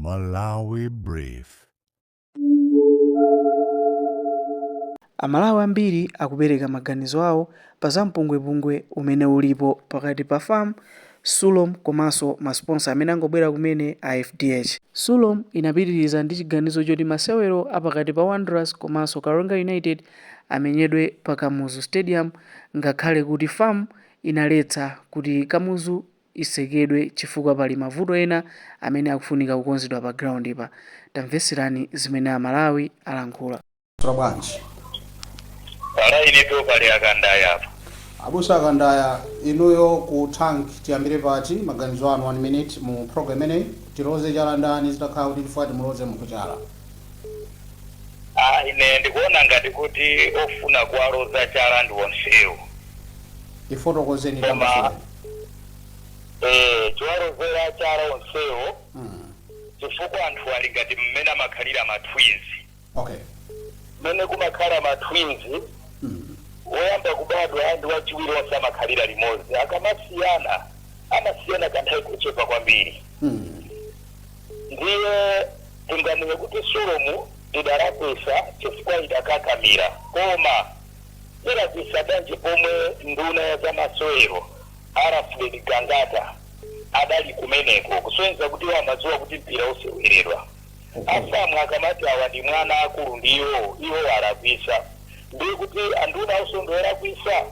Malawi Brief. Amalawi ambiri akupereka maganizo awo pa zampungwepungwe umene ulipo pakati pa FAM, Sulom komanso masponsa amene angobwera kumene a FDH. Sulom inapitiriza ndi chiganizo choti masewero apakati pa Wanderers komanso Karonga United amenyedwe pa Kamuzu Stadium, ngakhale kuti FAM inaletsa kuti Kamuzu isekedwe chifukwa pali mavuto ena amene akufunika kukonzedwa pa ground ipa. Tamveserani zimene Amalawi alankhula. Bwanji Ala inepo pali akandaya apa. Abusa akandaya inuyo ku tank tiyambire pati maganizo anu 1 minute mu program ene tiloze chala ndani zitakhala kuti tifuati muloze mukuchala. Ine ndikuona ngati kuti ofuna kuwaloza chala ndi onsewo. Ifotokozeni Koma tambaso. chiwalozera chala onsewo. Chifukwa anthu ali ngati mmene amakhalira ma twins. Okay. Mmene kumakhala ma twins. Woyamba kubadwa ndi wachiwiri wonse amakhalira limodzi. Amasiyana kanthawi kochepa kwambiri. Ndiye tinganiwe kuti Sulomu idalakwisa chifukwa idakakamira. Koma idalakwisa bwanji pomwe nduna ya zamasewero Alfred Gangata adali kumeneko kusonyeza kuti amadziwa kuti mpira useweredwa. Afamu akamati awa ndi mwana akulu ndiwo iwo alakwisa. Ndiye kuti anduna usondolakwisa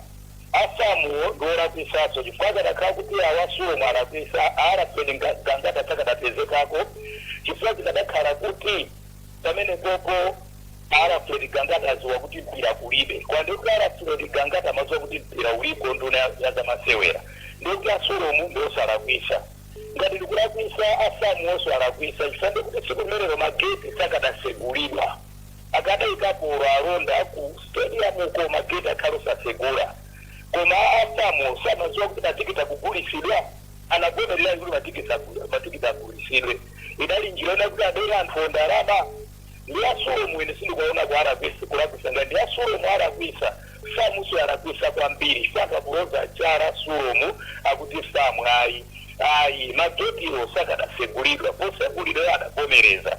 afamu ndolakwisaso chifukwa kadakhala kuti awa Sulomu alakwisa Alfred Gangata takadapezekako chifukwa chikadakhala kuti pamene popo Alfred Gangata aziwa kuti mpira kulibe. Kwa ndikuti Alfred Gangata amadziwa kuti mpira ulipo nduna ya zamasewera. Ndikuti Sulomu ndosalakwisa. Ngati ndikulakwisa afamu onse alakwisa chifukwa kuti sikumerero mageti sakadasegulidwa. Akadaikapo alonda ku stadium uko mageti akhalosasegula. Koma afamu samadziwa kuti matikiti akugulisidwa anagomerera kuti matikiti agulisidwe. Idali njira ina kuti adera anthu ondalama. Ndi Sulomu ine sindikuona kwa alakwisa kulakwisa ngati Sulomu alakwisa famu so alakwisa kwambiri saka kuloza chala Sulomu akuti famu ayi magetiwo sakadasegulidwa posegulidwa adagomereza.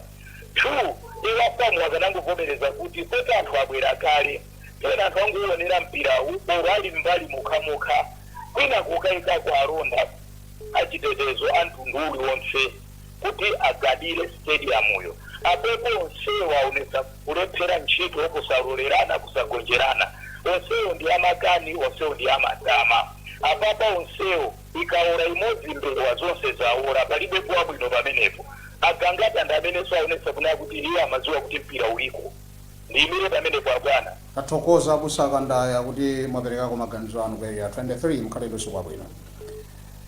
Iwa famu akanangogomereza kuti poti anthu abwera kale pena anthu anguonera mpira uro ali mbali mukhamukha kwina kukayika kwa alonda achitetezo anthu nduli wonse kuti agadire stadiumuyo. Apepo onsewo aonesa kulephera ntchito kusalolerana kusagonjerana. Onsewo ndi amakani, onsewo ndi amatama. Apapa onsewo ikaora imodzi mbewa zonse zaora palibe kuwa bwino pamenepo. Agangata ndi amenenso aonesa kunaya kuti iye amadziwa kuti mpira uliko. Ndiyimire pamenepo abwana. Tathokoza abusa akandaya kuti mwaperekako maganizo anu kwa area 23 mukhalidwe kwa bwino.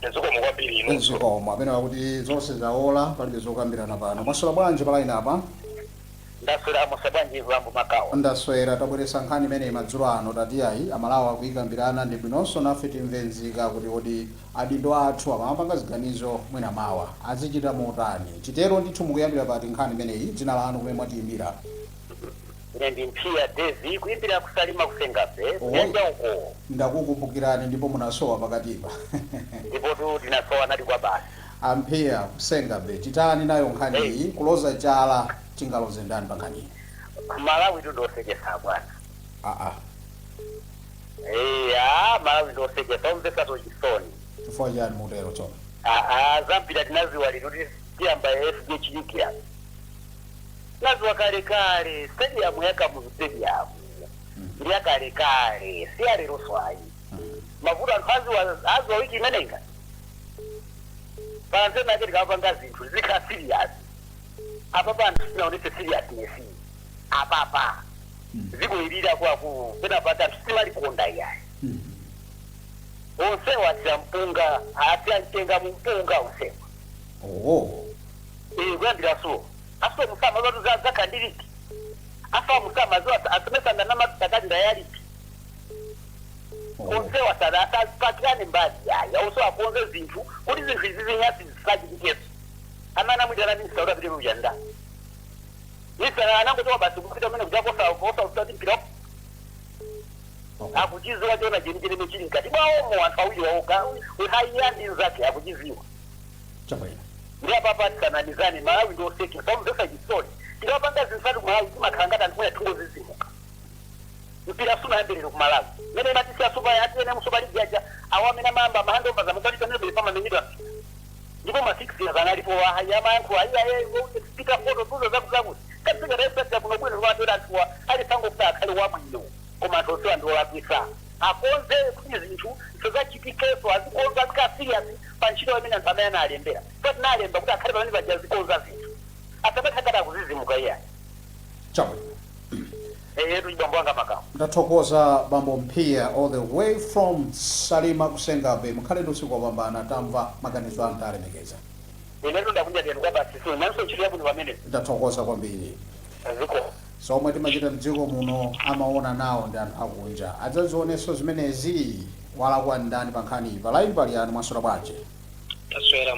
Nzikoma kwambiri inu. Nzikoma amene akuti zonse zaola palibe zokambirana pano. Mwaswera bwanji palaina apa? Ndaswera musabwanji vambo makawa. Ndaswera tabweresa nkhani imene madzulo ano tati ayi Amalawi akuyikambirana ndi bwinonso nafe timvenzika kuti adindo athu amapanga ziganizo mwina mawa azichita motani. Chitero ndithu mukuyambira pati nkhani imeneyi dzina lanu kumene mwatiyimbira. Ine ndi Mpia Dezi kuyimbira kusalima kusengabe kuyanja uko. Ndakukumbukirani ndipo munasowa pakatipa. Ndipo tu tinasowa nati kwa basi. Ampia kusengabe titani nayo nkhani iyi kuloza chala chingaloze ndani pa nkhani iyi. Malawi ndosegesa bwana. Malawi ndosegesa umveka chisoni. Chifukwa chani mutero chona? Zambira tinaziwa lituti tiyamba FDH chikira. Naziwa kale stadium ya Kamuzu Stadium. Ndi kale si alero swai. Mavuto anthu aziwa wiki imenenga. Panzena ake tikapanga zinthu zikha serious. Apapa anthu sinaonese seriousness. Apapa. Zikuilira kwaku pena pata anthu simalikonda yayi. Onsewa champunga atyantenga mpunga onsewa. Kuyambira so. Aso musama zotu zakandiriki. Afa musama zotu asemesana namatakati ndayaliki. Onsewa sana atapatikane mbali ya uso aponze zinthu kuti zinthu izi nyasi zisachitikeso. Amana mwidana ndi saura kuti ujanda. Nisa anangotoka basi kupita mene kujaposa usati mpira. Akuchiziwa chona chini mechini kati mwaomo anthu awiri waoka uhaiya ndi zake akuchiziwa. Chabwino. ndiye papa tikanalizane Malawi ndio seki sababu ndio sajisoni ndapanga zinsatu Malawi zimakhangata ndikuya tungozizimuka mpira suna ambiriro ku Malawi mene matisi asuba yati ene musoba lijaja awamina mamba mahando baza mutali kana bele pama menyidwa ndipo ma 6 ya kanali po hayama yanku ayiye speaker photo tuzo zakuzaku katika respect ya kuno bwino lwatu latuwa ali sango kuda kali wa mwino koma toso ndo lapisa akonze kuti zinthu zozachitikeso azikonza zikasiya panchito amene antsamene alembera kuti nalemba kuti akhale pamene paja zikonza zinthu asabetha kada kuzizimuka iya chawe yetu ibambo wanga makao ndathokoza bambo Mpia all the way from Salima Kusengabe mukhale usiku wapambana tamva maganizo anu talemekeza inetu ndakunja tenu kwa basi so nanso chiri yabu ni pamene ndathokoza kwambiri ziko somwe timachita mdziko muno amaona nawo ndi anthu akunja adzazionenso zimenezi wala kwa ndani pa nkhani pa line pali anu mwaswera bwanji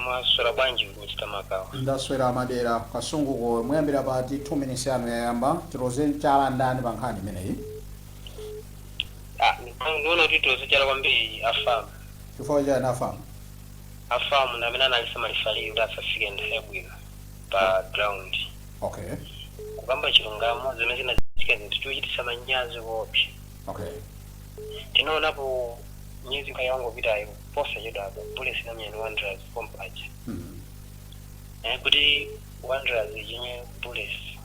mwaswera bwanji kuchita makao ndaswera madera kasunguko muyambira pati 2 minutes yanu yayamba tiroze chala ndani pa nkhani imeneyi ndiona kuti tiroze chala kwambiri afamu chifukwa chani afamu ndamene analisema lifalii kuti asafike nthawi yabwino pa ground okay kukamba chilungamo zimene zinachitika zinthu chochititsa manyazi kopsa okay tinaonapo nyezi kayango pitayo posa chodapa bulesi namyeni Wanderers pompaja kuti Wanderers yenye bulesi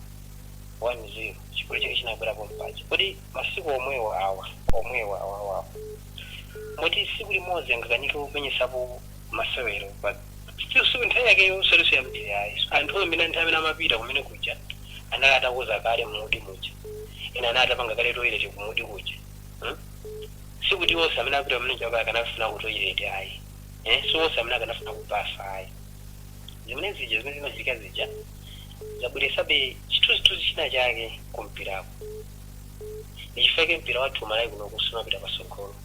1-0 chikulu chake chinabwera pompaja kuti masiku omwewa awa moti siku limodzi angakanyike kupenyesapo masewero but still siku nthawi yake yoseruso yambiri ayi anthu omene nthawi amene amapita kumene kuja anali atakuza kale mumuti muja ina anatapanga kale toilet kumudi kuja sikuti wose amene apita mune chakala kanafuna kutoilet ayi so wose amene akanafuna kupasa ayi zimene zija zimene zimachitika zija zabweresabe chithunzithunzi china chake kumpirako ndichifake mpira wathu Malawi kuno kusumapita pasogolo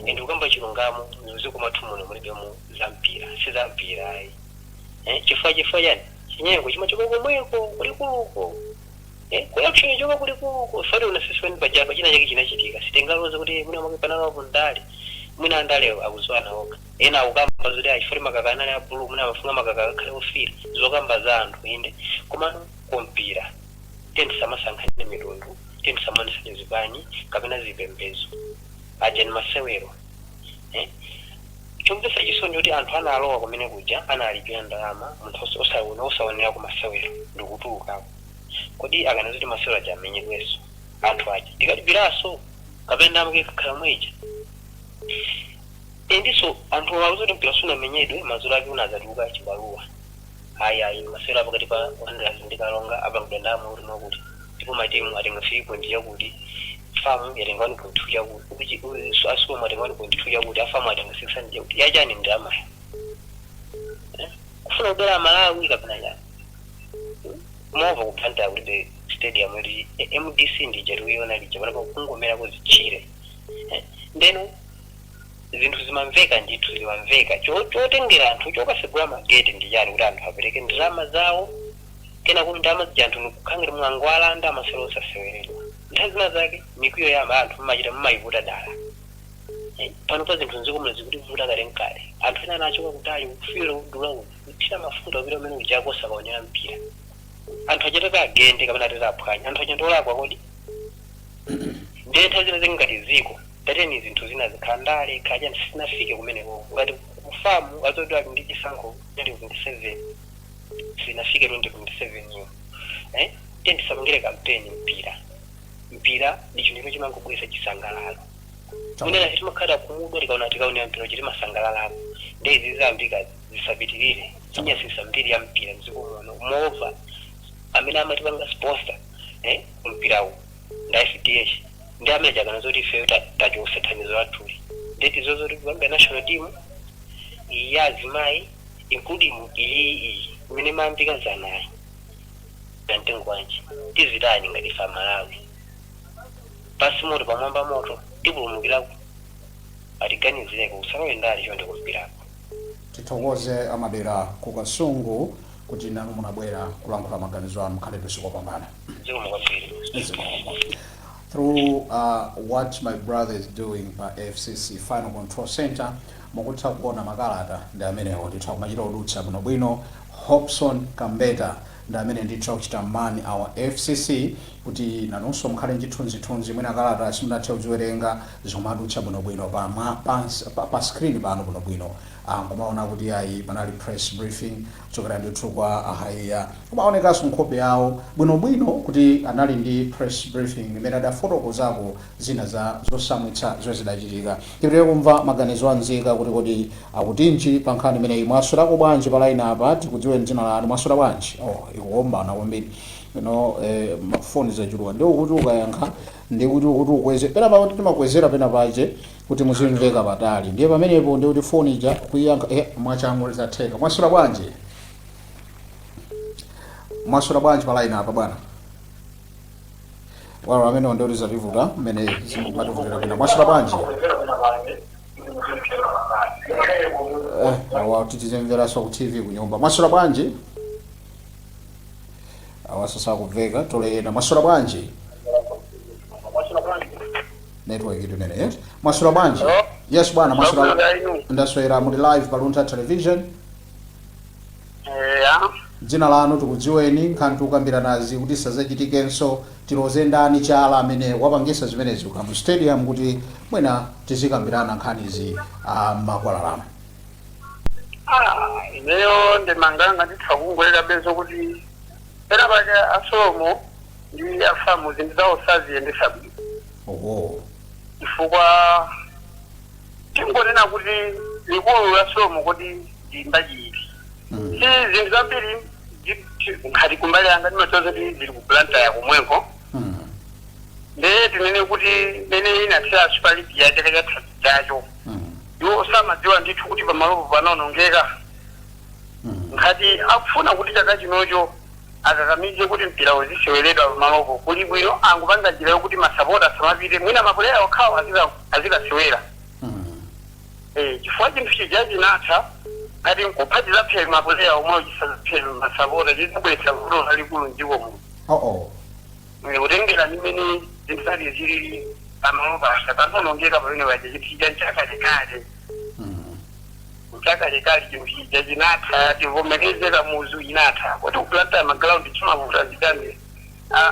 ndi kukamba chilungamo niuze kumathu muno mulibe mu zampira si zampira ayi chifukwa chani chinyengo chimachoka komweko kulikuluko kuyapshinga choka kulikuluko fari unasisweni pajapa china chake chinachitika sitengaloza kuti mwina mwakipanana wapo ndale mwina andale akuzwana oka ena ukamba zoti achifari makaka ya bulu mwina amafunga makaka kale ofira zokamba za anthu inde komano kompira tentisamankhane mitundu tentisamankhane zipanyi kapena zipembedzo aja ni masewero chomvesa chisoni kuti anthu analowa kumene kuja analipira ndalama munthu osaonera ku masewero ndikutulukako kodi akana zoti masewero aja amenyedwenso anthu aja tikalipiranso kapena ndamake kakhala mweja ndiso anthu awuzoti mpira sunamenyedwe mazolo ake unazatuka chibaluwa ayi masewero apakati pa Wanderers ndi Kalonga apangidwa ndalama kuti nokuti ndipo matimu atenga 3 yakuti famu yatenga 1.2 yakuti kuti asoma atenga 1.2 yakuti afamu atenga 600 yakuti yajani ndalama kufuna kubera Malawi kapena yani mova kupanda kuti stadium ili MDC ndi jariona lija bana kungomera kuzichire ndeno zinthu zimamveka ndithu zimamveka chotengera anthu chokasegula mageti ndi yani kuti anthu apereke ndalama zawo kena kuti ndalama zija anthu nikukhangira mwangwala nda masewero osaseweredwa nthawi zina zake mikwiyo ya anthu mmachita mmayivuta dala pano pa zinthu nziko zikuti vuta kale nkale anthu ena anachoka kutali kufira kudula kuthira mafuta kupita umene ujako sakaonera mpira anthu achitaka agende kapena atataphwanya anthu achandolakwa kodi ndiye nthawi zina zingati ziko tateni zinthu zina zikhandale kaja sinafike kumeneko ngati kufamu azoti ali ndi chisankho 2027 sinafike 2027 iyo tendisamangire kampeni mpira ndi chinthu chimangobweza chisangalalo kunena timakhala kumudwa tikaona mpira chiti masangalalapo ndi izi zambika zisapitirire chinyasisa mbiri ya mpira mdziko muno mova amene amatipanga sponsor mpirawo nda FDH ndi amene chakana zoti ife tachosa thandizo lathuli ndeti zozoti kuyamba national team ya azimayi including iyi imene mayambika zanayi namtengo wanji tizitani ngati fa Malawi pasi moto pamwamba moto tipulumukirako atiganizireko usaloyendali chonde kumpirako tithokoze amadera ku Kasungu kuti nanu munabwera kulankhula maganizo anu mukhale sikopambana through what my brother is doing by FCC Final Control Center. mukutha kuona makalata ndi amenewo ndithu akumachita kudutsa bwinobwino. Hobson Kambeta ndi amene ndithu akuchita mani awa FCC kuti nanunso mukhale chithunzithunzi mwina kalata simunathe kuziwerenga zomadutsa bwinobwino pa screen pano bwinobwino. Kumaona kuti ayi panali press briefing chokera ndithu kwa ahaiya kumaonekanso nkhope yawo bwinobwino kuti anali ndi press briefing imene adafotokozako zina za zosamwitsa zozidachitika. Tipitire kumva maganizo anzika kuti kodi akutinji pa nkhani imeneyi. Mwaswerako bwanji pa line apa tikudziweni dzina lanu, mwaswera bwanji? Ikuombana kwambiri mafoni zachuluka ndi kuti ukayankha ndi kuti ukweze pena pa kuti timakwezera pena pache kuti muzimveka patali ndiye pamenepo ndi kuti foni ija kuyankha mwachangu zatheka. Mwaswera bwanji? Mwaswera bwanji pa line apa bwana? Wala amene ndio tizavivuta mmene zingupatuvutira pena. Mwaswera bwanji? Awa titizemvera so ku TV kunyumba. Mwaswera bwanji? Awa sasa kuveka tolena. Mwaswera bwanji? Network itu nene yes. Mwaswera bwanji? Yes bwana, mwaswera. Ndaswera muli live pa Lunta Television. Dzina lanu tikudziweni nkhani tukambira nazi kuti sazachitikenso tiloze ndani chala amene wapangisa zimenezi ku stadium kuti mwina tizikambirana nkhanizi makwalalano. Ineyo ndimanganga ndithakungolera benzo kuti pena pake asomo ndi afamu zinthu zawo saziyendesa bwino. Chifukwa tingonena kuti likulu la somo kuti ndimbaji si zinthu zambiri nkhati kumbali yanga ndimatoza kuti zili ku Blantyre kumweko. Ndiye tinene kuti mene inathira Super League ya chaka chacho iwo samadziwa ndithu kuti pamalopo panaonongeka. Nkhati akufuna kuti chaka chinocho akakamize kuti mpira uziseweredwa pamalopo kuli bwino angupanga njira yokuti masapota samapite mwina mapuleya okhawo azikasewera. Chifukwa chinthu chijaji natha ngati nkuphatira pheli mapuleya omwe chisapheli masapota chizibwesa vuto lalikulu ndiko muno. Utengera nimene zinthu zali zili pamalopo panaonongeka pamene waja chipija nchakalekale. Nchakalekale chinthu chija chinatha tivomerezera muzu inatha kuti kupulanta magrawundi chimavuta zidani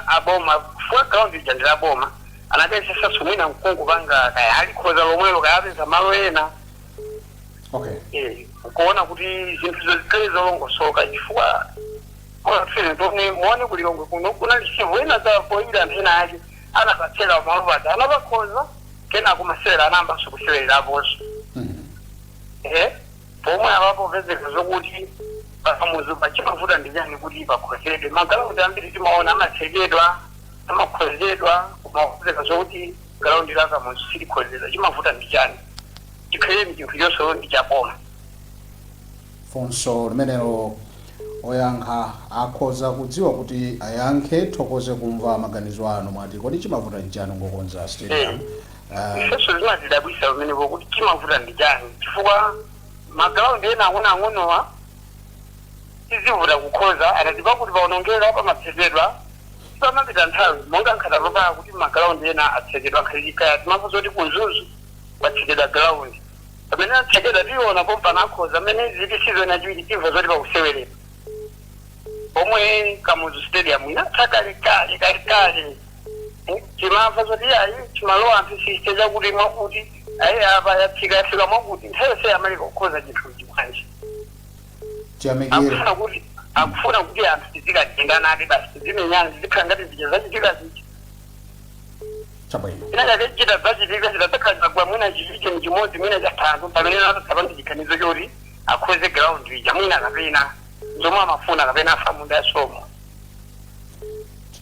aboma kufuwa ground ija ndilaboma anakaisesa sumwina mkungu panga kaya alikhoza lomwelo kayapeza malo ena. Kuona kuti zinthu zozikhale zolongosoka chifukwa mwafene toni muone kulilongwe kuno kuna lisivu ena za poinda ntena ake anapatsela pamalopo aja anapakhoza kena kumasewera anamba sukusewerera aposo. Pomwe apapo vezeka zokuti pamuzu pachimavuta ndijani kuti pakhozedwe magalaundi ambiri timaona amakhozedwa kumavezeka zokuti galaundi laka muzu silikhozedwa chimavuta ndijani chikhale chinthu chonse ndichapoma. Funso limenelo oyankha akhoza kudziwa kuti ayankhe thokoze kumva maganizo anu mwati kodi chimavuta njani ngokonza stadium. Ifeso zimatidabwisa pamenepo kuti chimavuta ndijani chifukwa magalaundi ena ang'onoang'onowa tizivuta kukhoza atatipa kuti paonongera pamapezedwa pamapita nthawi monga nkhata papaya kuti magalaundi ena atsekedwa nkhalikaya timafunsa kuti kunzuzu watsekedwa galaundi pamene atsekedwa tiona pompana akhoza amene ziti sizona chiwiri timva zoti pakusewerera pomwe Kamuzu Stadium inatha kalekale chimamva zoti ayi chimalowa anthu sisteja kuti mwakuti ayi apa yatsika mwakuti nthawi yonse amalika kukhoza chinthu chimwanji. Akufuna kuti anthu tizikajengana ati basi tizimenyana tizikhala ngati zija zachitika zichi. Inachake chita zachitika zidatakhalira mwina chiviche mchimodzi mwina chatatu pamene natasapandi chikhanizo choti akhoze ground ija mwina kapena zomwe amafuna kapena afamu asomo.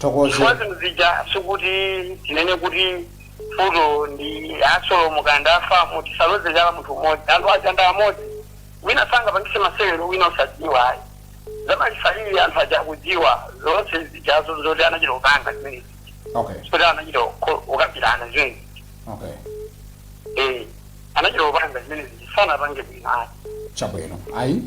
Zinthu zija sikuti tinene kuti fulo ndi asolomo kanda afamu tisaloze chala munthu umodzi anthu ajanda amodzi wina sanga pangise masewero wina usadziwa ayi zamalifalili anthu ajakudziwa zonse zijazo zoti anachita kupanga zimene sikuti anachita ukapirana zimene anachita kupanga zimene zichisana apange bwino ayi. Chabwino ayi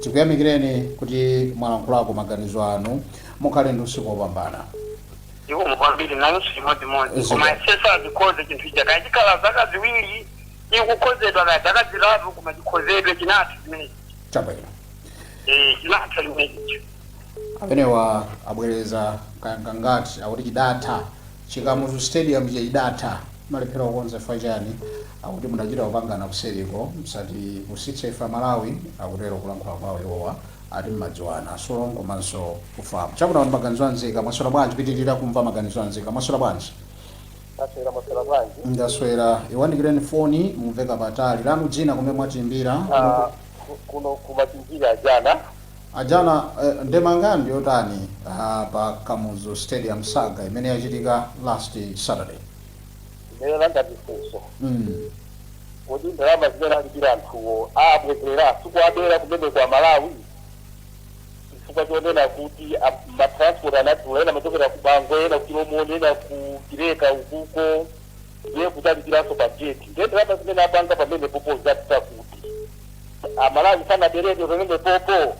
tikuyamikireni kuti mwalankhulako maganizo anu mukhale ndi usiku wopambana. iwo mkwambiri nanso chimodzimodzi Ziko. koma sesa zikoze chinthu ija kachikhala zaka ziwiri ikukhozedwa ka zaka zitatu koma chikhozedwe chinatha chimene chabwino chinatha chimene icho amenewa abwereza kangangati akuti chidatha chikamuzu stadium chidatha malephera kukonza fa chani akuti mudachita kupangana kuseriko msati kusitsa ifa Malawi akutero kulankhula kwawo iwowa ati mmadziwana solo komanso kufamu chakuti maganizo anzika mwaswera bwanji pitirira kumva maganizo anzika mwaswera bwanji Maswera bwanji. ndaswera iwandikireni foni mumveka patali lanu dzina kumene mwatimbira Kuno kumatimbira jana. ajana ndemanga ndiyotani pa Kamuzu Stadium saga imene yachitika last Saturday. Lero langa difunso. Kodi ndalama zimene alipira anthuwo abwezera sikuabera kumene kwa Malawi. Chifukwa chonena kuti matransport anatula ena machokera ku Bango ena ku Chilomoni ena ku Kireka ukuko ndiye kutalipiraso bajeti. Ndiye ndalama zimene apanga pamene popo zatita kuti Malawi sana derede pamene popo.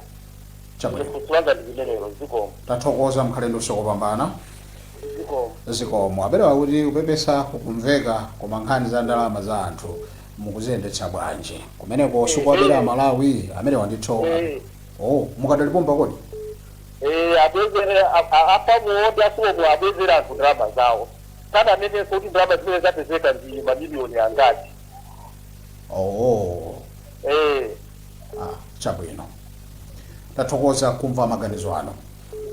Chabwino. Kusulanga ndizimenero zikomo. Tathokoza mkhalendo sokopambana. Zikomo. Zikomo abere wakuti kupepesa kumveka koma nkhani za ndalama za anthu mukuziyendetsa bwanji kumeneko sikuabera Malawi amene wandithoka. Oh mukadalipomba kodi? Abezere apamuodi asuko abezera ndalama zawo. Kana nene kuti ndalama zimene zapezeka ndi mamiliyoni angati. Oh. Chabwino. Tathokoza kumva maganizo ano.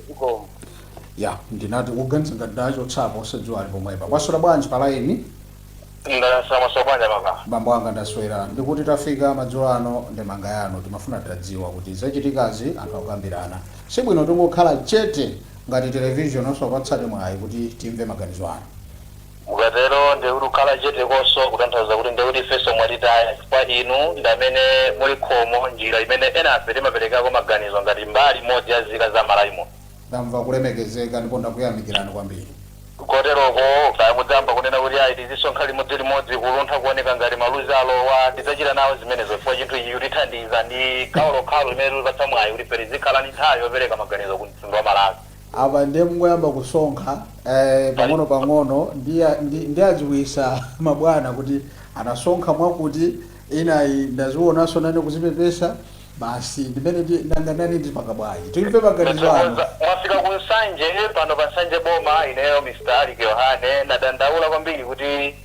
Zikomo. Ya ndinati kuganiza ngadacho tsapo osadziwa ali pomwepa kwaswera bwanji pa line ndasama sobanja mama bambo anga ndaswera ndikuti tafika madzulo ano ndemanga yanu timafuna tadziwa kuti zachitikazi anthu akukambirana sibwino tungokhala chete ngati television osopatsani mwayi kuti timve maganizo anu ukatero ndiurukhala chete koso kutanthauza kuti ndikuti feso mwatitaya kwa inu ndamene muli khomo njira imene enafe timaperekako maganizo ngati mbali imodzi ya zika za Malawi. ndamva kulemekezeka ndipo ndakuyamikirani kwambiri koteroko mudzamba kunena kuti ayi tizisonkha limodzi kuluntha kuoneka ngati maluzi alowa tidzachita nawo zimenezo chifukwa chinthu ichi kutithandiza ndi khalo limene tulipatsa mwayi kuti peri zikhala ni nthawi yopereka maganizo ku mtundu wa Malawi. apa ndiye mungoyamba kusonkha pang'ono ndi adziwisa mabwana kuti anasonkha mwakuti inayi ndazionanso nane kuzipepesa basi ndimene ndanganani ndi pakabwayi timve maganizo anu. Mwafika ku Nsanje pano pa Nsanje boma ineyo Mr. Alik Yohane nadandaula kwambiri kuti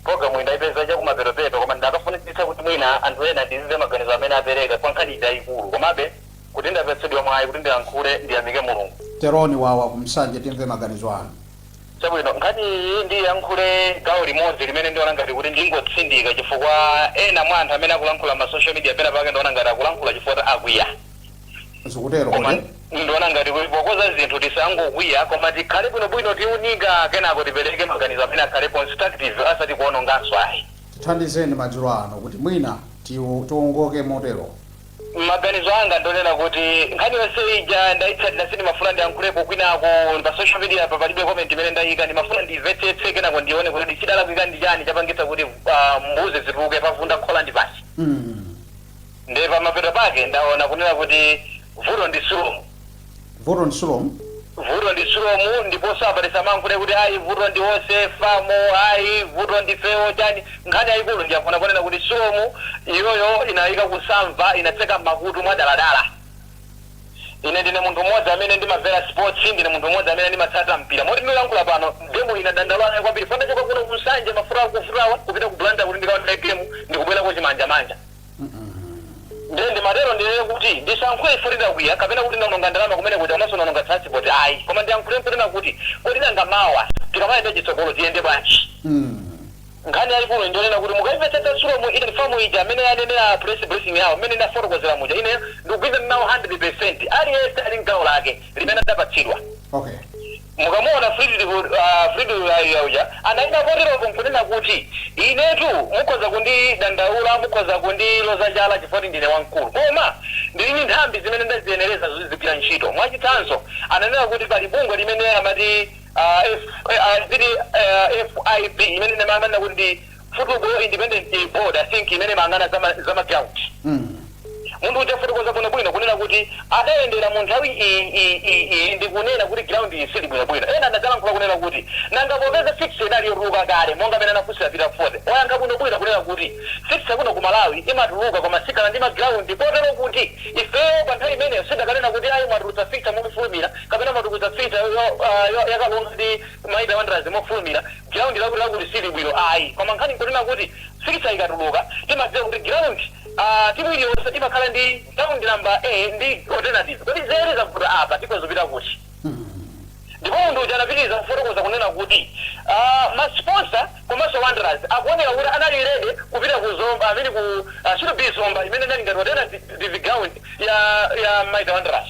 programu indayipeza chakumaperopeto koma ndakafunitsitsa kuti mwina anthu ena ndizize maganizo amene apereka kwa nkhani yayikulu komabe kuti ndapatsidwa mwayi kuti ndiyankhule ndiyamike Mulungu. Teroni wawa ku Msanje timve maganizo anu. Chabwino nkhani iyi ndiyankhule gawo limodzi limene ndiona ngati kuti ndingotsindika chifukwa ena mwa anthu amene akulankhula ma social media pena pake ndiona ngati akulankhula chifukwa akwiya. Zikutero kodi? Ndiona ngati kuti pokoza zinthu tisangokwiya koma tikhale bwinobwino tiunika kenako tipereke maganizo amene akhale constructive asati kuononganso ayi. Tithandizeni madzulo ano kuti mwina tiwongoke motero. Maganizo anga ndonena kuti nkhani yonse ija ndaitsatira sindimafuna ndiyankhulepo kwinako pa social media pa palibe comment imene ndayika ndimafuna ndimvetsetse kenako ndione kuti chidalakwika ndi chani chapangitsa kuti mbuzi zituluke pavunda khola ndi pasi. Ndi pamapeto pake ndaona kunena kuti vuto ndi Sulomu. Vuto ndi Sulomu? Vuto ndi Sulomu ndiponso apatisa mankhule kuti ayi vuto ndi onse famo ayi vuto ndi fewo chani nkhani yayikulu ndiyafuna kunena kuti Sulomu iyoyo inayika kusamva inatseka makutu mwadaladala. Ine ndine munthu mmodzi amene ndimamvera sports ndine munthu mmodzi amene ndimatsata mpira moti ndilankhula pano gemu inadandalana kwambiri fanda choka kuno ku Nsanje mafura akufurawa kupita ku Blanda kuti ndikaona gemu ndikubwera chimanja ndi matero ndinene kuti ndisankhule ifurira kwiya kapena kuti ndaononga ndalama kumene kuti amaso naononga transport ayi koma ndiyankhule nkunena kuti kodi nanga mawa tikamayenda chitsogolo tiyende bwanji. Nkhani yayikulu ndionena kuti mukaimvetsetsa Sulomu ine famu ija amene yanenera press briefing yawo amene ndafotokozera muja ine ndikugwiza nawo 100% aliyense ali mgawo lake limene adapatsidwa. Okay. Mukamuona Fridu yauja anaenda kotero nkunena kuti inetu mukhoza kundidandaula mukhoza kundiloza chala chifukwa ndine wamkulu koma ndili nthambi zimene ndaziyenereza zizigwira ntchito mwachitsanzo ananena kuti pali bungwe limene amati FIB imene imanena kuti Football Independent Board I think imene mangana za ground. mundu uchafotokoza bwino kunena kuti adayendera mu nthawi ndi kunena kuti ground isili bwino ena adalankhula kunena kuti nanga popeza fix inali yoruka kale monga amene anafunsa Peter Ford oyankha bwino kunena kuti fix kuno ku Malawi imatuluka koma sikala ndi ground potero kuti ifeyo pa nthawi imeneyo sidakanena kuti ayi mwatulutsa fix mufulumira kapena mwatulutsa fix yakalonga ndi Maida Wanderers mufulumira ground lakuti sili bwino ayi koma nkhani kunena kuti fix ikatuluka timadziwa kuti ground timu iliyonse imakhala ndi ground number A ndi alternative kuti zere zakuta apa tikozopita kuti ndipo mundu uja anapitiriza kufotokoza kunena kuti masponsor komanso Wanderers akuoneka kuti anali ready kupita ku Zomba amene ku should be Zomba imene nali ngati alternative ground ya Maida Wanderers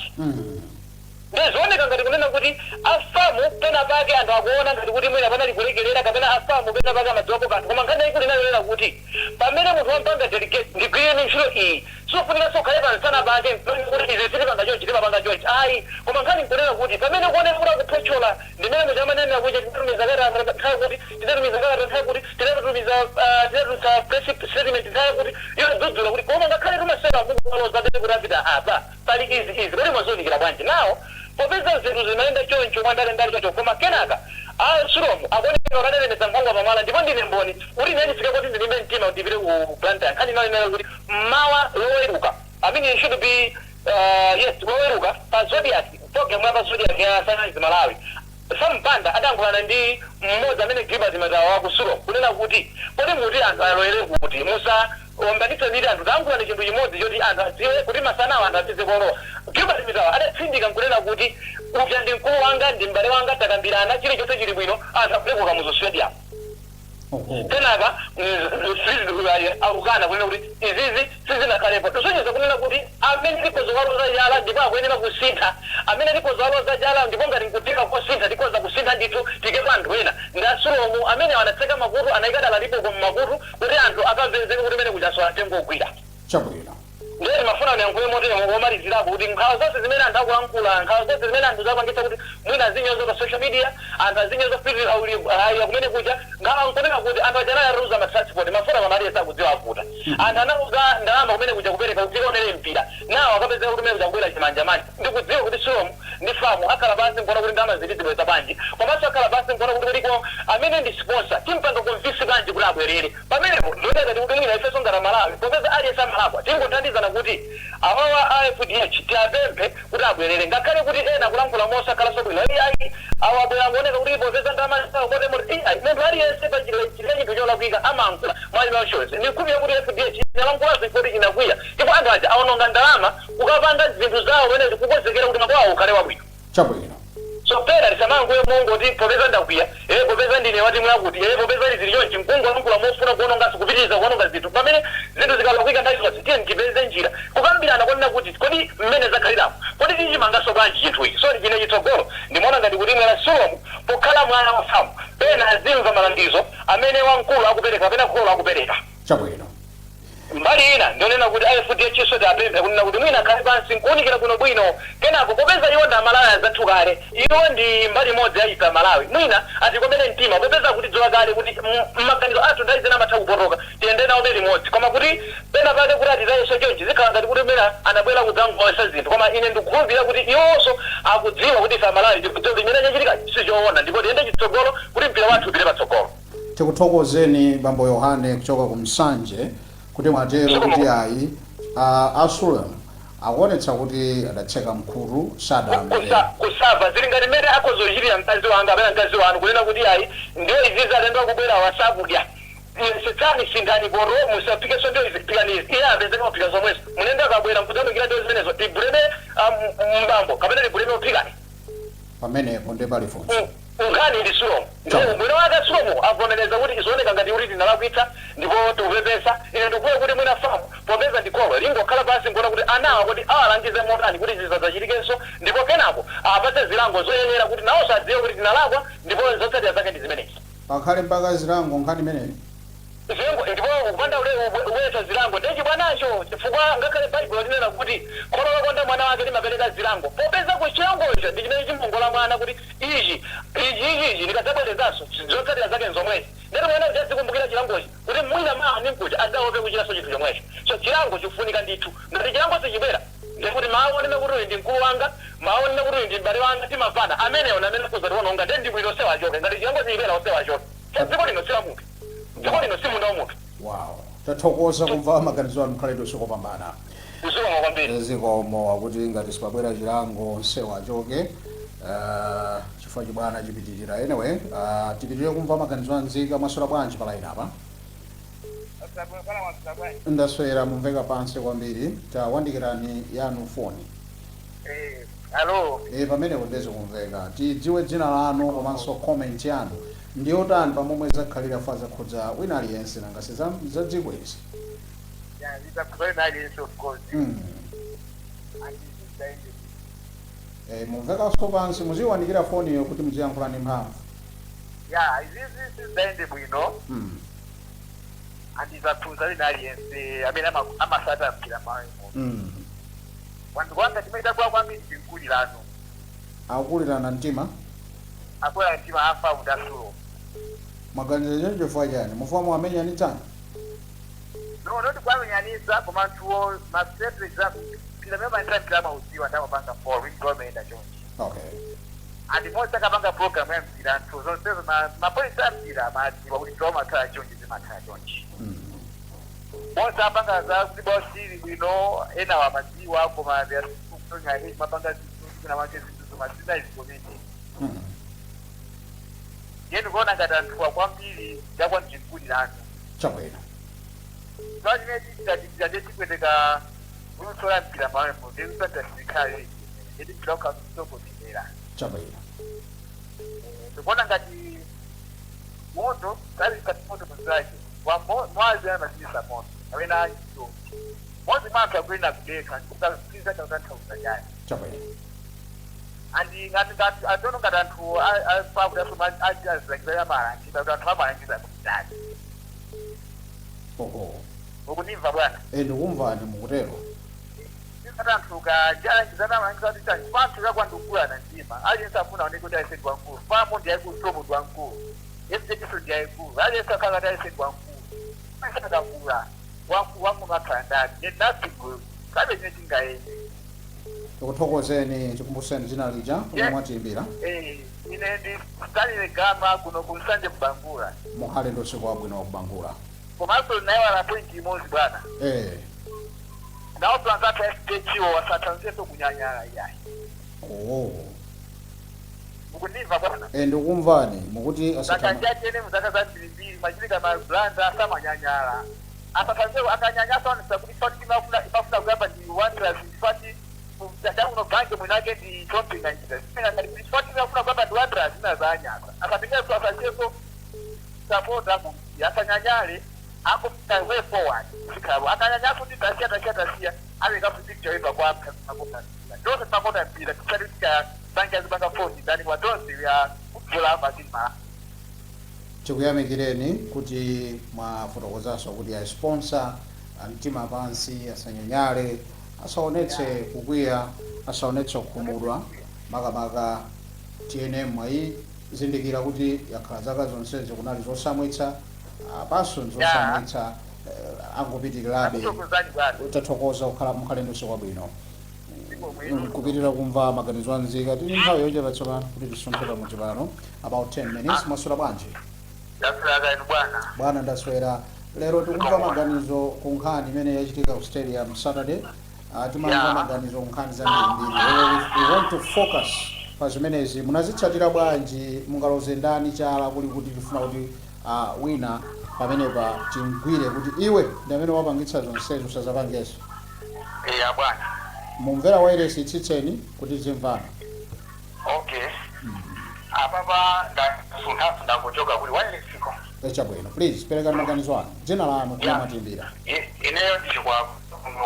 ndizooneka ngati kunena kuti afamu pena pake anthu akuona ngati kuti mwina panali kulekelera kapena afamu pena pake amadziwapo kanthu koma nkhani yaikulu inalolera kuti pamene munthu wampanga delegate ndigwireni ntchito iyi sofunika sokhale pansana pake kuti izi sitipanga chonchi timapanga chonchi ayi koma nkhani nkunena kuti pamene kuoneka kuti akuphotchola ndimene munthu amanena kuti tidatumiza kalata nthawi kuti tidatumiza kalata nthawi kuti tidatumiza press statement nthawi kuti yodzudzula kuti koma ngakhale tumasera mukukaloza dete kuti apita apa pali izi kuti mwazonikira bwanji nawo popeza zinthu zimayenda choncho mwandalendali chacho koma kenaka Sulomu akuoneka kadalemesa nkhangwa pamala ndipo ndine mboni kuti neni sika kuti ndilimbe mtima kuti ndipite ku Blantyre nkhani nayo kuti mawa loweruka I mean it should be loweruka pa Zodiac program ya pa Zodiac ya Sunrise Malawi sampanda adankulana ndi mmodzi amene Gilbert Matawa wa ku Sulomu kunena kuti kodi muti anthu aloere kuti musa ombanitsa ndiri anthu tankulana chinthu chimodzi choti anthu adziwe kuti masanawo anthu atize kolowa Gilbert Matawa adatsindika nkunena kuti uja ndi mkulu wanga ndi mbale wanga takambirana chilichonse chili bwino anthu akulekoka mu stadium kenaka akukana kunena kuti izizi sizinakhalepo tusonyeza kunena kuti amene likozo waloza jala ndipo akuyenera kusintha amene likozo waloza jala ndipo ngati nkutika kosintha tikoza kusintha ndithu tikepo anthu ena ndi Sulomu amene anatseka makutu anayikadala lipo kwa makutu kuti anthu akapezeke kuti mene kujaso atengo ogwira chabwino ndere mafuna nyankhuye motero ngomalizirapo kuti nkhawa zonse zimene anthu akulankhula nkhawa zonse zimene anthu zakupangitsa kuti mwina zinyozo pa social media anthu azinyozo fiti kumene kuja nkhawa nkunena kuti anthu ajana yaruza matransport mafuna pamaliye sakudziwa akuta anthu anaruza ndalama kumene kuja kupereka kuti onere mpira nawo akapezeka kuti kumene kuja kubwera chimanjamanja ndikudziwa kuti Sulomu ndi famu akhala pansi nkuona kuti ndalama zilizibweza bwanji komanso akhala pansi nkuona kuti kuliko amene ndi sponsor timpanga konvinsi bwanji kuti abwerere pamenepo ndioneka kuti mwina ifeso ngati Malawi popeza aliyesa Malawi tingothandizana kuti awawa AFDH tiapemphe kuti abwerere ngakhale kuti ena kulankhula mosakhalanso bwino ayi awabwera kuoneka kuti popeza ndalama kotemoti munthu aliyense pa chinthu cholakwika amankula mwali mashose ndikupira kuti AFDH inalankhulazo ifoti inakwiya ndipo anthu aja aononga ndalama ukapanga zinthu zawo pamene zikukonzekera kuti mabwawo ukhale wabwino chabwino so pera lisamanguye mungu kuti popeza ndakwiya popeza ndine wati mwakuti popeza lizili chonchi mkungu alankhula mofuna kuononganso kupitiriza kuononga zinthu pamene zinthu zikalakwika nthawi zonse tiye ndipeze njira kukambirana konena kuti kodi mmene zakhalirapo kodi tichimanganso bwanji chinthu ichi so chine chitsogolo ndimaona ngati kuti mwera Sulomu pokhala mwana wa famu pena azimva malangizo amene wamkulu akupereka kapena kholo akupereka chabwino mbali ina ndionena kuti AFDH chisote apemphe kunena kuti mwina akhale pansi nkuunikira bwino kenako popeza iwo ndi Amalawi azathu kale iwo ndi mbali imodzi yaita Malawi mwina atikomere mtima popeza kuti dziwa kale kuti maganizo athu nthawi zina amatha kupotoka tiyende nawo limodzi koma kuti pena pake kuti atitayeso chonchi zikhala ngati kuti mena anabwera kudzangoesa zinthu koma ine ndikukhulupirira kuti iwonso akudziwa kuti ife Amalawi tikudziwa kuti chimene chachitika sichoona ndipo tiyende chitsogolo kuti mpira wathu upite patsogolo tikuthokozeni Bambo Yohane kuchoka ku Msanje kuti mwatero kuti ayi Sulomu akuonetsa kuti adatseka mkhutu sadamvera kusava zili ngati mmene akozochitira mkazi wanga apena mkazi wanu kunena kuti ayi ndiyo izizi atenda kubwera wasakudya sitsani sindani poro musapikeso ndio izipikanizi iye apezeka mapika zomwezo munenda akabwera mkudzamukira ndio zimenezo tibuleme mbambo kapena tibuleme upikani pamenepo ndi palifunso nkhani ndi Sulomu mwina wake Sulomu avomereza kuti izooneka ngati kuti tinalakwitsa ndipo tikupepesa ine ndikuye kuti mwina famu popeza ndikolo lingokhala pansi nkuona kuti anawa kuti awalangize motani kuti zisadzachitikenso ndipo kenako apatse zilango zoyenera kuti nawonso adziwe kuti tinalakwa ndipo zotsatira zake ndi zimenezi pakhale mpaka zilango nkhani imeneyi ndipo kupanda uwesa zilango ndechi bwanacho chifukwa ngakhale Baibulo linena kuti kholo lokonda mwana wake limapereka zilango popeza kuchilangocho ndi chimene chimongola mwana kuti ichi likadzabwerezanso zotsatira zake nzomwezi Ndero mwana zezi kumbukira chilangochi kuti mwina mawa nimkuti adaope kuchira so chinthu chomwecho. So chilango chikufunika ndithu. Ngati chilango sichibwera ndikuti maonene kuti ndi mkulu wanga, maonene kuti ndi m'bale wanga timavana amene ona amene kuza tiwononga ndi ndi bwino sewa choke ngati chilango sichibwera osewa choke. So dziko lino sila munthu. Dziko lino si munthu wa munthu. Wow. Tathokoza kumva maganizo anu mkhalidwe sikopambana. Zikomo kwambiri. Zikomo akuti ngati sipabwera chilango sewa choke. Chifukwa chibwana chipitirira. Anyway, tipitirire kumva maganizo anzika maswera bwanji pa line apa. Ndaswera mumveka pansi kwambiri. Tawandikirani yanu foni. Hello. Pamene kundeze kumveka. Tidziwe dzina lanu komanso comment yanu. Ndiyotani pamomwe zakhalira faza khudza wina aliyense nangasi za dziko izi. Yeah, it's a very nice of course. Mumveka so pansi muziwandikira foni yo kuti muziyankhulani mphamvu. Yeah, this is the end bwino. And it's a very nice. I mean, I'm a sort of killer man. Wanga timeta kwa kwambiri tinkulirano. Akulirana mtima. Akola mtima afa udasulo. Maganizo yanje fajani mufamu amenya ni tani. No, not kwamenyanisa komantuo masteps example. Kila member entry kama usiwa ndama panga for which government ajonji. Okay. And most akapanga program ya mpirantu. So sasa mapolisi mpira maji wa ulitoma kala ajonji zima kala ajonji. Most apanga za kubosi wino ena wa maziwa kwa maadhi kufunga hii mapanga kuna magezi mazina hizi community. Yenu kona katantua kwa mbili yakwa nchikuni lanu. Chapena. Kwaji meti kweteka unutola mpira mawe mwende usata sirikali yedi kiloka msoko kimera. Chapena. Tukona ngati moto, kazi kati moto mzaji mwazi ya masisa moto awena hizo mwazi maka kwenda kudeka kukiza kakanta usajani. Chapena. Andi ngati adono katantu alfa udasoma ajas like ya mara kita udatwa mara ngisa kudani. Ukuniva bwana. Ndikumvani mukutero. Katantuka jana kizana mara ngisa tita chipatu ya kwandukula na ndima. Aje safuna oneko da ise kwa nkuru. Famu ndiye kusomo kwa nkuru. Ese kiso ndiye nkuru. Aje sakala da ise kwa nkuru. Masa da kura. Wangu makandani. Ni nothing good. Kabe nyetinga yeye. Tukuthokozeni chikumbuseni dzina lija kumwatimbira. Ine ndi stali gama kuno kumsanje kubangura. Mukhale ndo siku abwino kubangura. Komanso naye wala point imozi bwana. Na watu wanataka SKCO wasatanzie to kunyanyala yayi. Mukuniva bwana. Ndikumvani mukuti asatama. Saka jene muzaka za mbili majilika mablanda sama nyanyala. Asatanzie akanyanyasa ni sababu fati mafuna kugamba ni wandra fati mtandao no bange mwanake ni shopping na njia. Sina kali fati mafuna kugamba ni wandra zina za nyaka. Akapiga tu asatanzie support hapo. Yakanyanyale hapo mta way forward. Sikabu akanyanyasa kuti tasia ave kapu picture ipa kwa hapo. Ndio sapota mpira kisha banki zibanga phone ndani kwa dosi ya kula mazima. Chikuyamikireni kuti mwafotokozaso kuti ya sponsor mtima pansi asanyanyale asaonetse kukwiya asaonetse kukhumudwa makamaka TNM mwayi zindikira kuti yakhala zaka zonsezi kunali zosamwitsa apaso zosamwitsa angopitirirabe tathokoza kukhala mukhalendo sikwabwino kupitirira kumva maganizo anzika tili nthawi yochepa tsopano kuti tisonkhera muti pano about 10 minutes mwaswera bwanji. Ndaswera inu bwana. Bwana ndaswera. Lero tikumva maganizo ku nkhani imene yachitika ku stadium Saturday. Timamva maganizo ku nkhani zambiri. We want to focus pa zimenezi. Munazitsatira bwanji mungaloze ndani chala kuli kuti tifuna kuti wina pamenepa timgwire kuti iwe ndi amene wapangitsa zonsezo usazapangeso. Bwana. Mumvera wireless itsitseni kuti zimvana. Okay. Apapa nda kuchoka kuli wireless iko. Chabwino. Please pereka maganizo anu. Dzina lanu kwa matimbira. Ineyo ndichikwa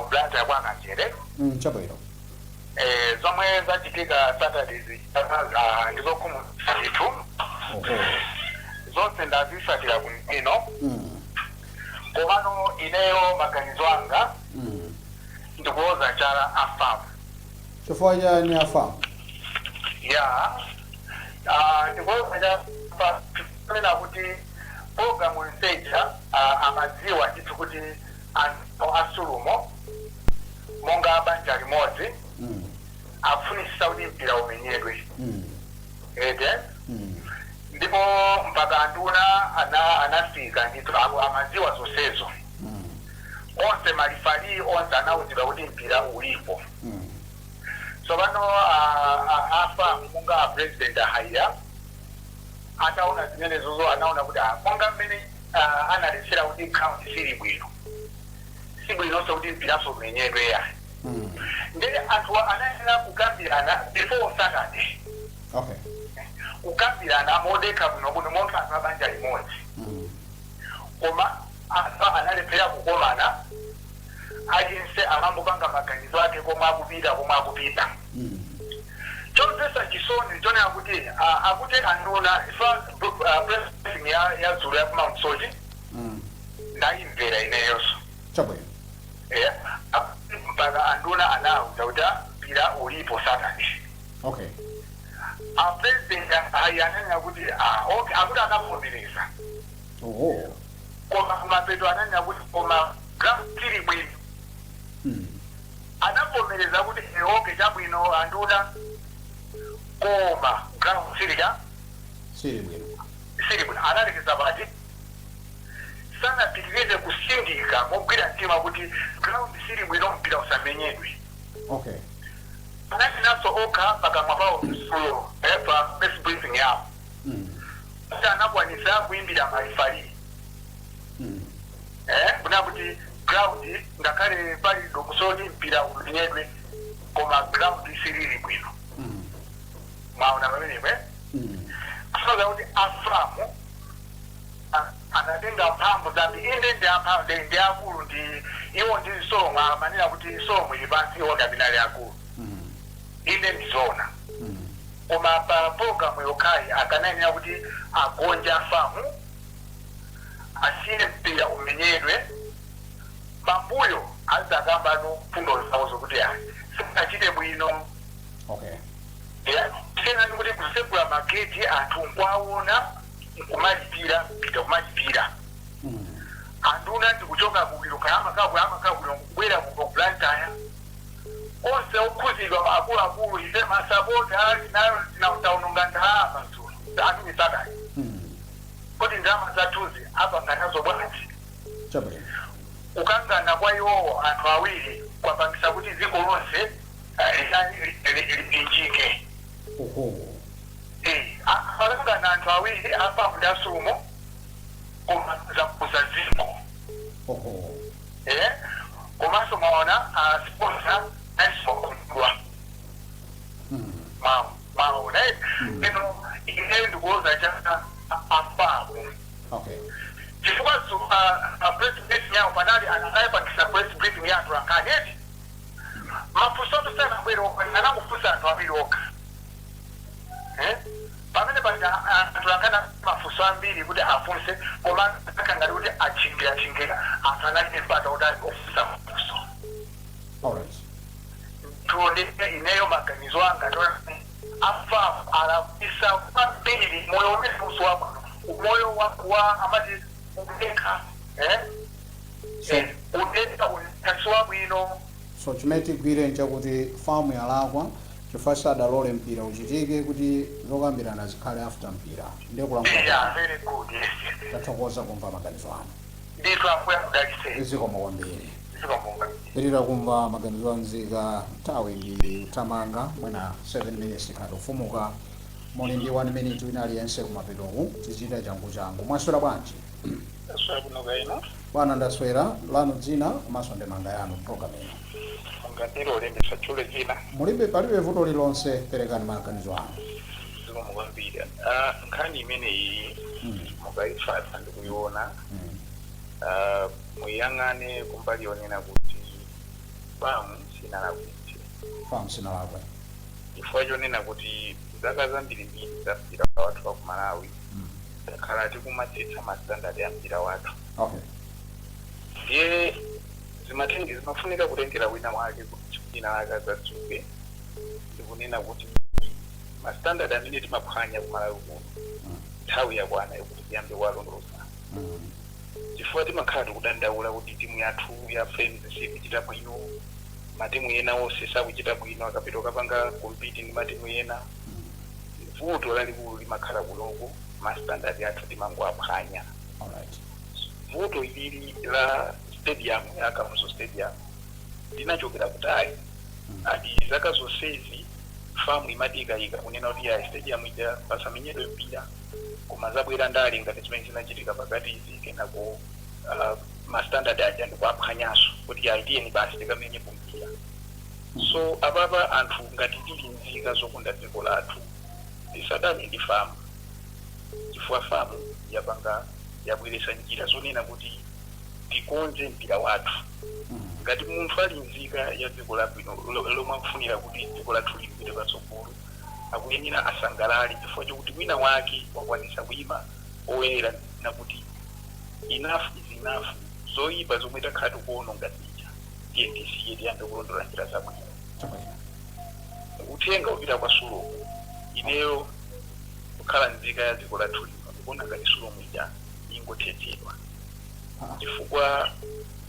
mblanta ya bwana Jere. Chabwino. Zomwe zachitika Saturday ndizo kumutitu. Zonse ndazisatira kuno. Komano ineyo maganizo anga. Ndikuoza chala afamu. Chifukwa chani afamu? Ndikuoza chala afamu. Kuti programu nseja amaziwa ndithu kuti anthu asulumo monga banja limodzi afunisa kuti mpira umenyedwe ete ndipo mpaka nduna anafika ndithu amaziwa zonsezo onse malifali onse anawuzidwa kuti mpira ulipo so pano afa monga president ahaya ataona zimene zozo anaona kuti monga mmene analetsera kuti ground sili bwino sibwinonso kuti mpiraso umenyedwe ya ndiye anthu anayenera kukambirana before Saturday kukambirana modeka bwino monga anthu abanja limodzi koma analephera kukomana ajense amambopanga maganizo ake komwe akupita chomvetsa chisoni chonena kuti akuti anduna ifa president ya Zulu ya Mount Soji ndayimvera ineyonso chabwino mpaka anduna anawuza kuti mpira ulipo Saturday president ayanena kuti okay akuti akavomereza koma kumapeto ananya kuti koma ground sili bwino anavomereza kuti okay chabwino anduna koma ground sili bwino analekeza bati sanapitirize kusindika mogwira mtima kuti ground sili bwino mpira usamenyedwe anatinaso okha pakamwa pawo msulo pa press briefing yawo kuti anakwanisa kuimbira malifali kuna kuti ground ngakhale pali dokusoni mpira umenyedwe koma ground silili bwino mwaona pamenepo kusoza kuti afamu anatenga mphamvu zambi inde ndi akulu ndi iwo ndi Solomon amanena kuti Solomon ili pansi iwo ndapinali akulu inde ndizona koma pa programu yokai akananena kuti agonja afamu asiye mpira umenyedwe pambuyo azakamba no fundo zawo zokuti sinachite bwino tena kuti kusegula mageti anthu nkwaona kumalipira anduna ndikuchoka kubiruka amakabwera kubwera onse okhuzidwa akuluakulu ife masapota nautaunonga ndalama Zulu amini Saturday kuti ndalama zathuzi apanganazo bwanji ukangana kwa iwowo anthu awiri kwapangisa kuti dziko lonse linjike akangana anthu awiri afamu ndi asumo koma zakuza dziko komanso maona sponsor aisokulwa maona eno ineyo ndikuloza cha afamu chifukwa press briefing yawo panali anayipangisa press briefing ya anthu ankanyeti mafusoto sana bwero anakufusa anthu awiri okha pamene panja anthu akana mafuso ambiri kuti afunse koma akangati kuti achingira anthu anali mpata kuti ali ofusa mafuso tuonde ineyo maganizo anga afamu alapisa kwambiri moyo umene usiwabwino umoyo wa amati udeka udeka utasiwa bwino so chimene tigwire nchakuti famu yalakwa chifukwa sadalole mpira uchitike kuti zokambirana zikhale after mpira ndiye kulankhula very good tathokoza kumva maganizo anu ndithu akuya kudaliseni zikomo kwambiri Pirira kumva maganizo anzika nthawi ndi uthamanga mwina 7 minutes tikati ufumuka moni ndi 1 minute wina aliyense kumapetoku tichita changu mwaswera bwanji bwana ndaswera lanu dzina komanso ndemanga yanu program ino ngatero lembesa chule dzina mulibe palibe vuto lilonse perekani maganizo anu zikomukwambira nkhani imeneyi mukayifatsa ndikuyiona muyang'ane kumbali yonena kuti famu sinalakwe chifukwa chonena kuti zaka zambirimbiri za mpira wathu wa ku Malawi takhala tikumathetsa masitandard ya mpira wathu ndiye zimafunika kutengera wina wake kuti china wake adzadzuke ndikunena kuti masitandard amene timaphwanya ku Malawi kuno nthawi yakwana yokuti tiyambe kuwalondoloza chifukwa timakhala tikudandaula kuti timu yathu ya Friends sikuchita bwino, matimu ena onse sakuchita bwino, akapita kapanga compete ndi matimu ena. Vuto lalikulu limakhala kuloko, mastandard athu timangoaphwanya. Vuto ilili la stadium ya Kamuzu Stadium linachokera kutali. Adi zaka zonsezi famu imadikayika kunena kuti ya stadium ija pasamenyedwe mpira koma zabwera ndali ngati chimene chinachitika pakati izi kenako mastandard aja ndikuaphwanyaso kuti aitiyeni basi tikamenye kumpira. So apapa anthu ngati tili nzika zokunda dziko lathu tisadane ndi famu, chifukwa famu yapanga yabweresa njira zonena kuti tikonze mpira wathu. Ngati munthu ali nzika ya dziko labwino lomwe akufunira kuti dziko lathu lipite patsogolo, akuyenera asangalale chifukwa chokuti wina wake wakwanisa kuyima oyera nakuti enough is enough, zoyipa zomwe takhala tikuononga zija tiye tisiye tiyambe kulondola njira zabwino. Uthenga upita kwa Sulomu, ineyo kukhala nzika ya dziko lathu lino ndikuona ngati Sulomu ija ingothetsedwa, chifukwa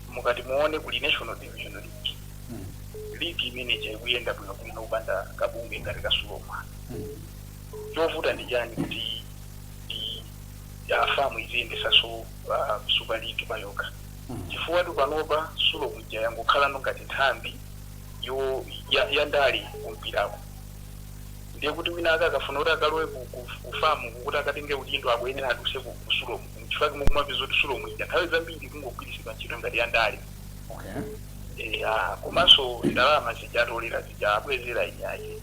mukati muone kuli National Division League, ligi imene ikuyenda bwino upanda kabunge ngati ka Sulomu. Chovuta ndi chani kuti famu iziyendetsanso Super League payoka, chifukwa panopa Sulomu ija yangokhala ngati nthambi ya ndali kumpirako. Ndiye kuti wina akafuna kuti akalowe kufamu kuti akatenge udindo akuyenera aduse ku Sulomu, chifukwa mukumapeza kuti Sulomu ija nthawi zambiri kungogwiritsidwa ntchito ngati ya ndali. Komanso ndalama zijatolera zija abwezera inyayi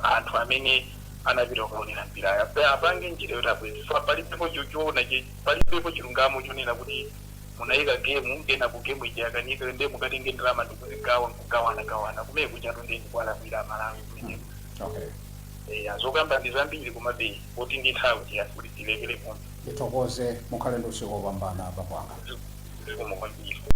anthu amene anapita kuonera mpira apange njira yoti abwezera. Palibepo chochoona, palibepo chilungamo chonena kuti munayika game ena ku game ija yakanika ndi mukatenge ndalama ndikugawana kumene kuchatu ndi kwalakwira Amalawi kumene. Zokamba ndi zambiri kumabe kuti ndi nthawi yakuti tilekere pomwe. Titokoze mukhale ndi usiku wopambana papa. Zikomo kwambiri.